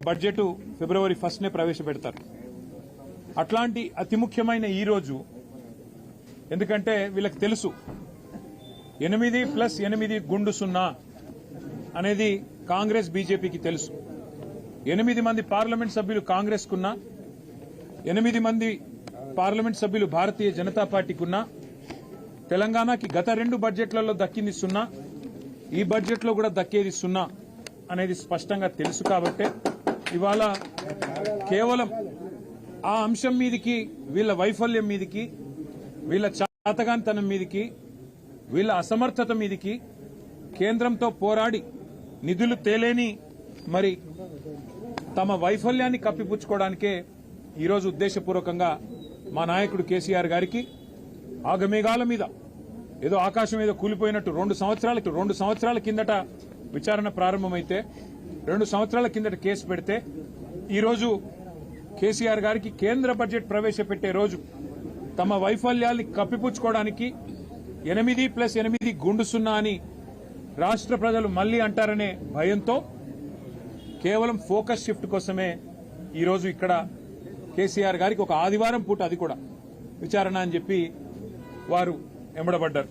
Budget ఫిబ్రవరి 1నే ప్రవేశపెడతారు. అట్లాంటి అతి ముఖ్యమైన ఈ రోజు, ఎందుకంటే వీళ్ళకి తెలుసు 8+8 గుండు 0 అనేది కాంగ్రెస్ బీజేపీకి తెలుసు. 8 మంది పార్లమెంట్ సభ్యులు కాంగ్రెస్ కున్నా, 8 మంది పార్లమెంట్ సభ్యులు భారతీయ జనతా పార్టీకున్నా, తెలంగాణకి గత 2 బడ్జెట్లలో దక్కింది 0, ఈ బడ్జెట్లో కూడా దక్కేది 0 అనేది స్పష్టంగా తెలుసు. కాబట్టే ఇవాళ కేవలం ఆ అంశం మీదికి, వీళ్ళ వైఫల్యం మీదికి, వీళ్ళ చాతగానితనం మీదికి, వీళ్ళ అసమర్థత మీదికి కేంద్రంతో పోరాడి నిధులు తేలేని మరి తమ వైఫల్యాన్ని కప్పిపుచ్చుకోవడానికే ఈరోజు ఉద్దేశపూర్వకంగా మా నాయకుడు కేసీఆర్ గారికి ఆగమేఘాల మీద ఏదో ఆకాశం ఏదో కూలిపోయినట్టు 2 సంవత్సరాల కిందట విచారణ ప్రారంభమైతే 2 సంవత్సరాల కిందట కేసు పెడితే ఈరోజు కేసీఆర్ గారికి కేంద్ర బడ్జెట్ ప్రవేశపెట్టే రోజు తమ వైఫల్యాన్ని కప్పిపుచ్చుకోవడానికి 8+8 గుండు 0 అని రాష్ట్ర ప్రజలు మళ్లీ అంటారనే భయంతో కేవలం ఫోకస్ షిఫ్ట్ కోసమే ఈరోజు ఇక్కడ కేసీఆర్ గారికి ఒక ఆదివారం పూట అది కూడా విచారణ అని చెప్పి వారు ఎంబడబడ్డారు.